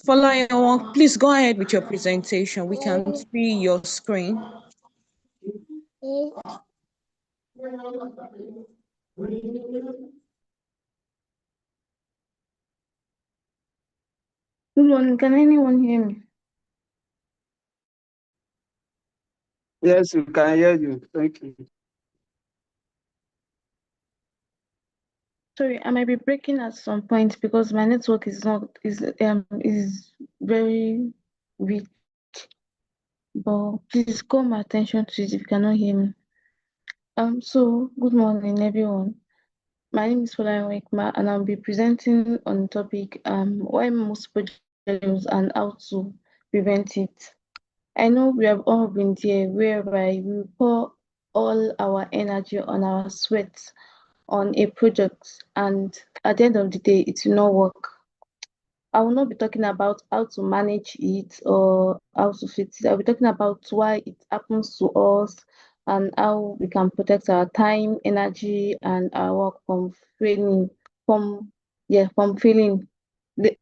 Folayowon, please go ahead with your presentation. We can see your screen. Good morning. Can anyone hear me? Yes, we can hear you. Thank you. Sorry, I might be breaking at some point because my network is very weak. But please call my attention to it if you cannot hear me. So good morning, everyone. My name is Folayowon Hikmah, and I'll be presenting on the topic why most projects fail and how to prevent it. I know we have all been there whereby we pour all our energy on our sweat on a project, and at the end of the day it will not work. I will not be talking about how to manage it or how to fix it. I'll be talking about why it happens to us and how we can protect our time, energy, and our work from failing, from failing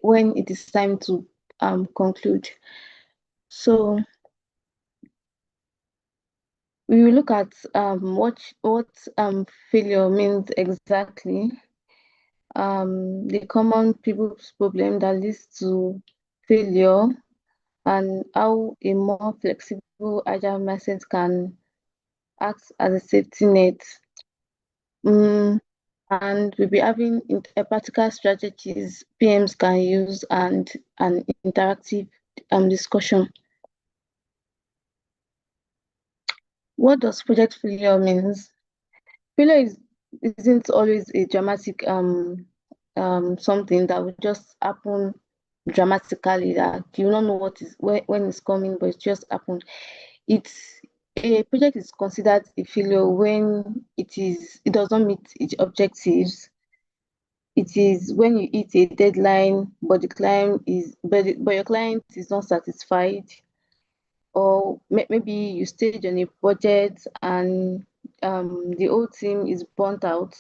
when it is time to conclude. So we will look at what failure means exactly, the common people's problem that leads to failure, and how a more flexible agile mindset can act as a safety net. And we'll be having practical strategies PMs can use and an interactive discussion. What does project failure means? Failure isn't always a dramatic something that will just happen dramatically, that you don't know what is when it's coming, but it just happened. It's a project is considered a failure when it does not meet its objectives. It is when you hit a deadline, but but your client is not satisfied, or maybe you stage on a budget and the whole team is burnt out,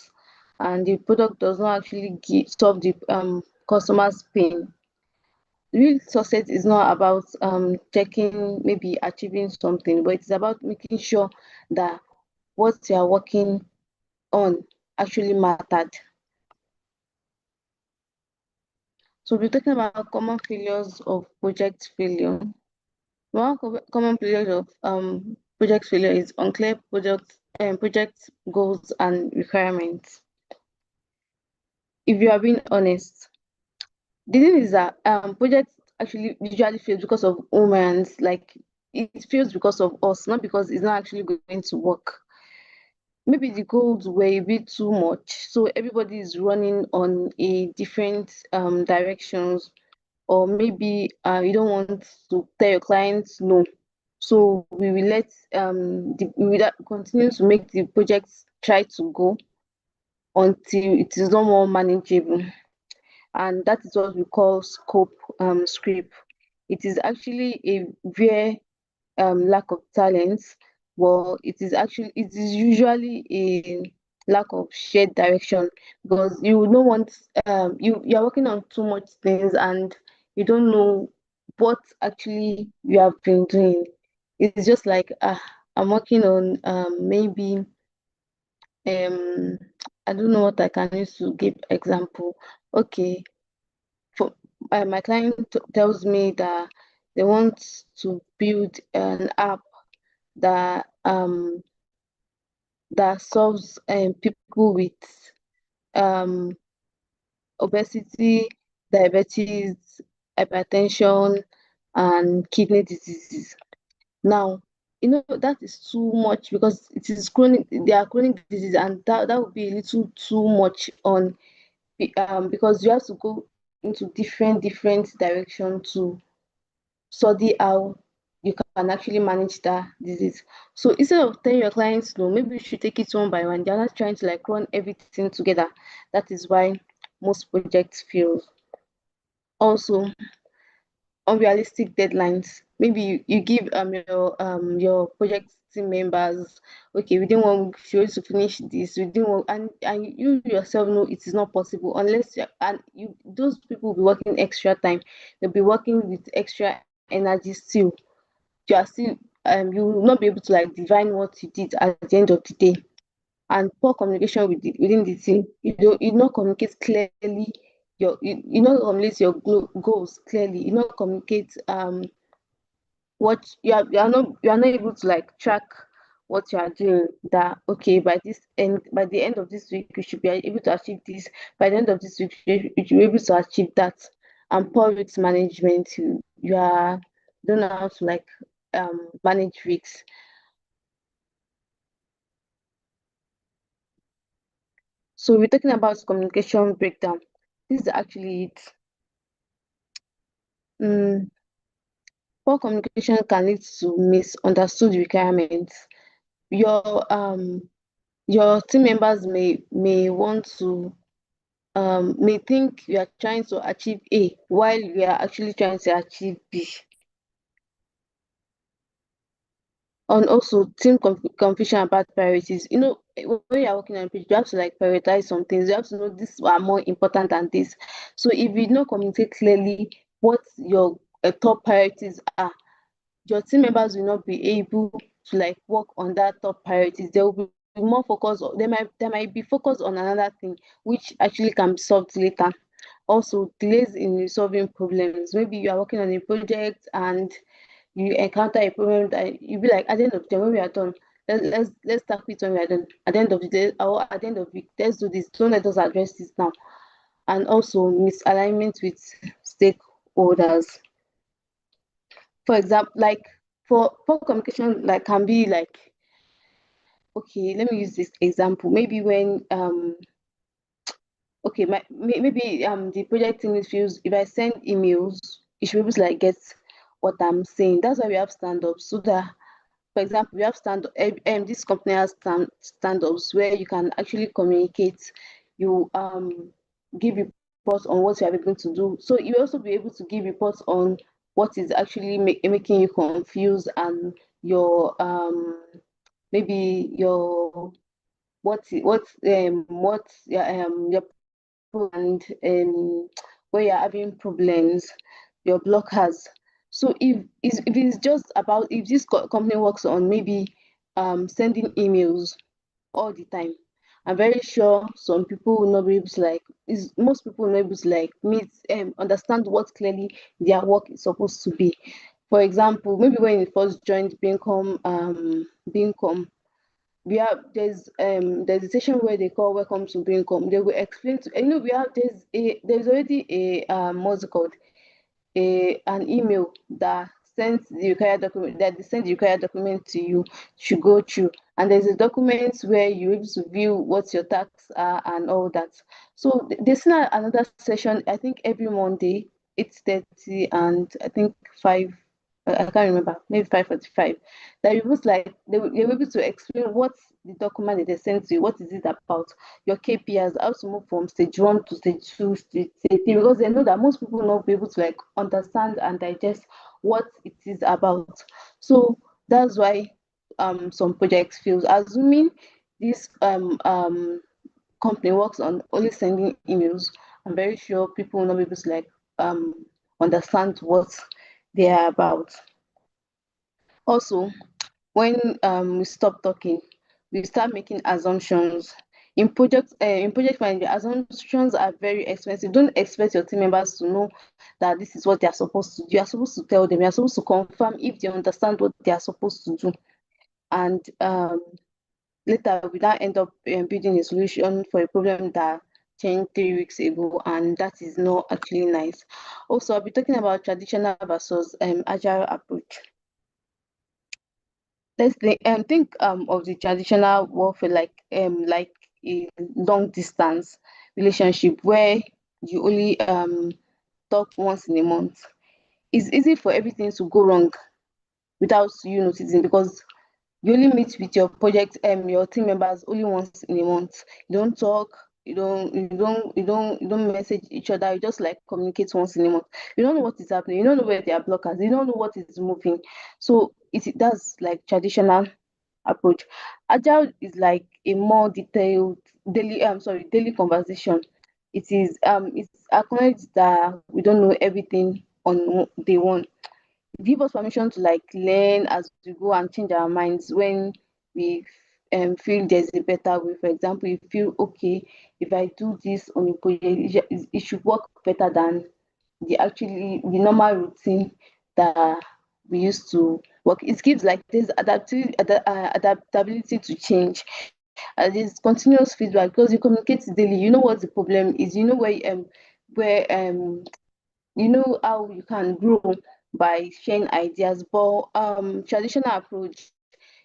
and the product does not actually solve the customer's pain. Real success is not about checking, maybe achieving something, but it's about making sure that what you are working on actually mattered. So we're talking about common failures of project failure. One common failure of project failure is unclear project goals and requirements. If you are being honest, the thing is that projects actually usually fails because of humans. Like, it fails because of us, not because it's not actually going to work. Maybe the goals were a bit too much, so everybody is running on a different directions, or maybe you don't want to tell your clients no, so we will we will continue to make the project try to go until it is no more manageable, and that is what we call scope script. It is actually a very lack of talent. Well, it is usually a lack of shared direction, because you don't want you are working on too much things and you don't know what actually you have been doing. It's just like I'm working on maybe I don't know what I can use to give example. Okay, for my client tells me that they want to build an app that that solves people with um, obesity, diabetes, hypertension, and kidney diseases. Now, that is too much, because it is chronic. They are chronic disease, and that would be a little too much on because you have to go into different direction to study how you can actually manage that disease. So instead of telling your clients no, maybe you should take it one by one. They're not trying to like run everything together. That is why most projects fail. Also, unrealistic deadlines. maybe you give your project team members, okay, within 1 week you to finish this within one, and you yourself know it is not possible unless you those people will be working extra time, they'll be working with extra energy still. You are still you will not be able to like divine what you did at the end of the day. And poor communication within the team, you not communicate clearly you not communicate your goals clearly, you not communicate what you are not able to like track what you are doing, that okay, by the end of this week you should be able to achieve this, by the end of this week you should be able to achieve that. And poor risk management, you are don't know how to like manage risks. So we're talking about communication breakdown. This is actually it. Mm, Poor communication can lead to misunderstood requirements. Your team members may want to may think you are trying to achieve A while you are actually trying to achieve B. And also team confusion about priorities. When you are working on a project, you have to like prioritize some things. You have to know this are more important than this. So if you don't communicate clearly what your top priorities are, your team members will not be able to like work on that top priorities. They will be more focused on, they might be focused on another thing which actually can be solved later. Also delays in resolving problems. Maybe you are working on a project and you encounter a problem that you be like, at the end of the day when we are done, let's tackle it when we are done. At the end of the day or at the end of the week, let's do this, don't let us address this now. And also misalignment with stakeholders. For example, like for poor communication, like can be like, okay, let me use this example. Maybe when okay, maybe the project team feels if I send emails, you should be able to like get what I'm saying. That's why we have stand-ups, so that for example, we have this company has stand-ups where you can actually communicate. You give reports on what you are able to do. So you also be able to give reports on what is actually making you confused, and your maybe your your and where you're having problems, your blockers. So if it's just about, if this company works on maybe sending emails all the time, I'm very sure some people will not be able to like, is most people will not be able to like meet understand what clearly their work is supposed to be. For example, maybe when you first joined Beacom, there's a session where they call welcome to Braincom. They will explain to, we have there's already a what's it called, an email that sends the required document, that they send the required document to you to go through, and there's a document where you're able to view what your tasks are and all that. So there's another session, I think every Monday, 8:30 and I think 5, I can't remember, maybe 5:45, that you was like they were able to explain what the document that they sent to you, what is it about, your KPIs, how to move from stage 1 to stage 2, stage 3, because they know that most people will not be able to like understand and digest what it is about. So that's why some projects fail. Assuming this company works on only sending emails, I'm very sure people will not be able to like understand what they are about. Also, when we stop talking, we start making assumptions. In project management, assumptions are very expensive. Don't expect your team members to know that this is what they are supposed to do. You are supposed to tell them, you are supposed to confirm if they understand what they are supposed to do. And later we now end up building a solution for a problem that changed 3 weeks ago, and that is not actually nice. Also, I'll be talking about traditional versus agile approach. Let's think of the traditional warfare like a long distance relationship where you only talk once in a month. It's easy for everything to go wrong without you noticing, because you only meet with your team members only once in a month. You don't talk, you don't message each other. You just like communicate once in a month. You don't know what is happening. You don't know where they are blockers. You don't know what is moving. So that's like traditional approach. Agile is like a more detailed daily conversation. It's acknowledged that we don't know everything on day one. Give us permission to like learn as we go and change our minds when we feel there's a better way. For example, you feel okay, if I do this on a project, it should work better than the normal routine that we used to work. It gives like this adaptability to change. There's continuous feedback because you communicate daily. You know what the problem is. You know where you know how you can grow by sharing ideas. But traditional approach,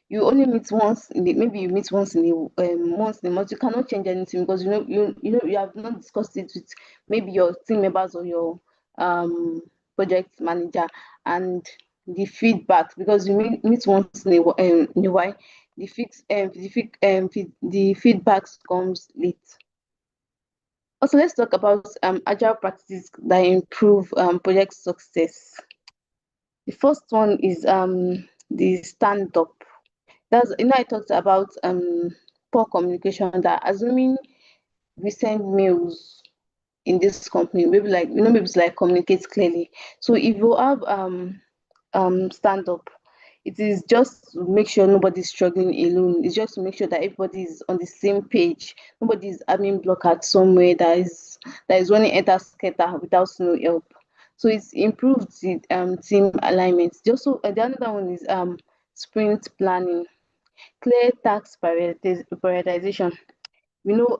you only meet once in the maybe you meet once in a month. You cannot change anything because you have not discussed it with maybe your team members or your um project manager. And the feedback, because you meet once in a while, the feedbacks comes late. Also, let's talk about agile practices that improve project success. The first one is the stand up. That's I talked about poor communication, that assuming we send mails in this company, maybe like maybe it's like communicate clearly. So if you have stand up, it is just to make sure nobody's struggling alone. It's just to make sure that everybody is on the same page. Nobody is having blockade somewhere that is running enter scatter without no help. So it's improved the team alignment. Just so the other one is sprint planning, clear task prioritization. We know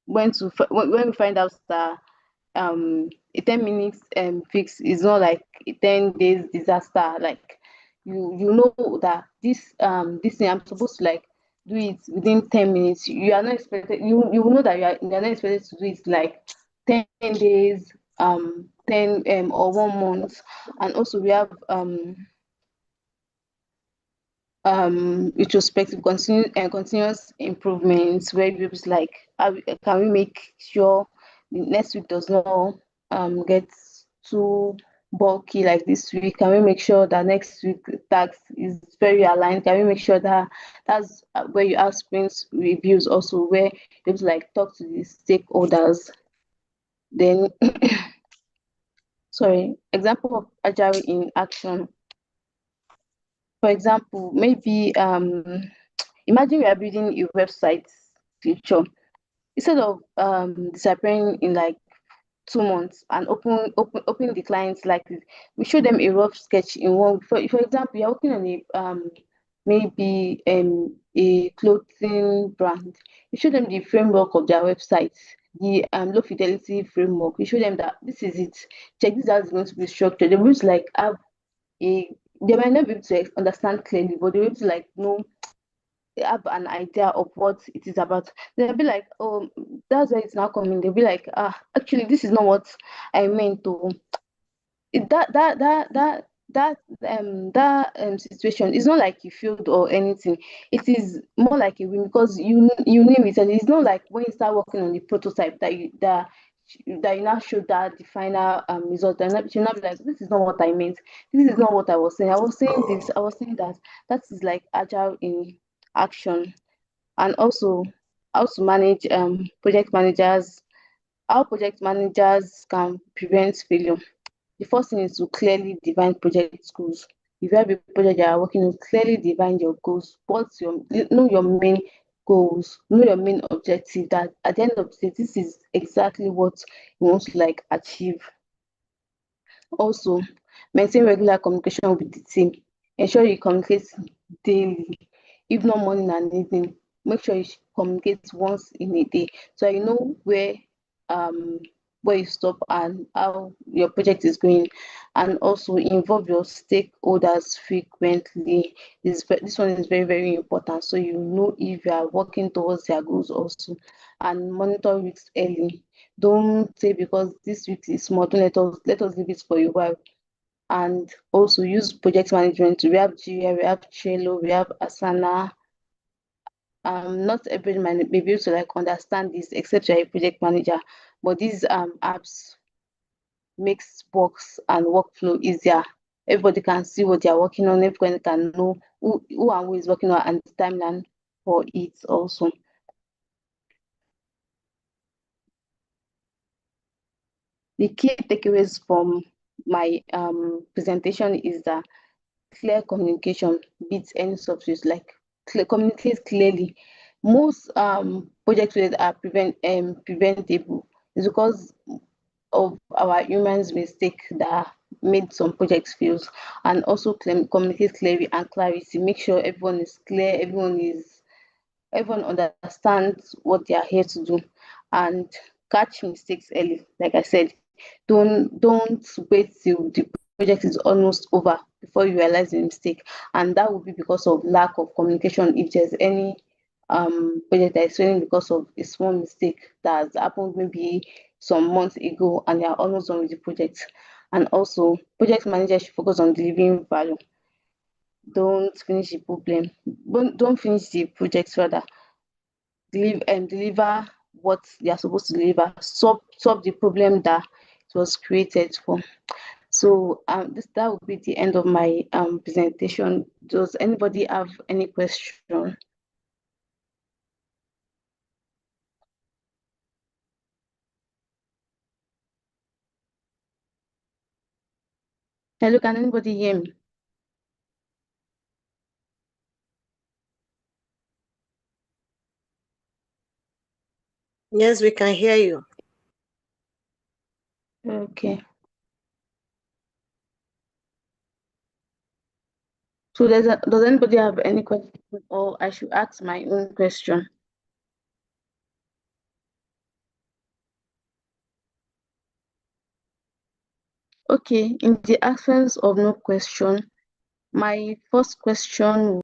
when we find out that a 10 minutes fix is not like a 10 days disaster. Like you know that this thing I'm supposed to like do it within 10 minutes. You are not expected, you know that you are not expected to do it like 10 days, 10 or 1 month. And also we have retrospective continuous improvements, where groups like can we make sure the next week does not get too bulky like this week. Can we make sure that next week tax is very aligned? Can we make sure that that's where you have sprint reviews also, where you like talk to the stakeholders. Then sorry, example of agile in action. For example, maybe imagine we are building a website feature. Instead of disappearing in like 2 months and open the clients like this, we show them a rough sketch in one. For example, you're working on a maybe a clothing brand. You show them the framework of their website, the low fidelity framework. You show them that this is it. Check this out, is going to be structured. They will like have a they might not be able to understand clearly, but they're able to like know, have an idea of what it is about. They'll be like, oh, that's why it's now coming. They'll be like, actually, this is not what I meant to. It, that situation is not like you failed or anything. It is more like a win because you name it, and it's not like when you start working on the prototype that you now show that the final result, and you now be like, this is not what I meant. This is not what I was saying. I was saying this. I was saying that. That is like agile in action. And also how to manage project managers, how project managers can prevent failure. The first thing is to clearly define project goals. If you have a project that you are working on, clearly define your goals. Know your main goals, know your main objective, that at the end of the day, this is exactly what you want to like achieve. Also, maintain regular communication with the team. Ensure you communicate daily, if not morning and evening. Make sure you communicate once in a day so you know um where you stop and how your project is going. And also involve your stakeholders frequently. This one is very, very important, so you know if you are working towards their goals also. And monitor weeks early. Don't say because this week is small, don't let us leave it for a while. And also use project management. We have Jira, we have Trello, we have Asana. not everybody might be able to like understand this except you're a project manager, but these apps makes works and workflow easier. Everybody can see what they're working on, everybody can know who and who is working on and the timeline for it also. The key takeaways from my presentation is that clear communication beats any substitute, like communicate clearly. Most project failures are preventable. It's because of our humans mistake that made some projects fails, and also communicate clearly and clarity. Make sure everyone is clear, everyone understands what they are here to do, and catch mistakes early. Like I said, don't wait till the project is almost over before you realize the mistake, and that will be because of lack of communication. If there's any project that is failing because of a small mistake that has happened maybe some months ago and they are almost done with the project. And also, project managers should focus on delivering value. Don't finish the problem. Don't finish the project rather. Deliver what they are supposed to deliver. Solve the problem that it was created for. So that will be the end of my presentation. Does anybody have any question? Hello, can anybody hear me? Yes, we can hear you. Okay. So does anybody have any question, or I should ask my own question? Okay, in the absence of no question, my first question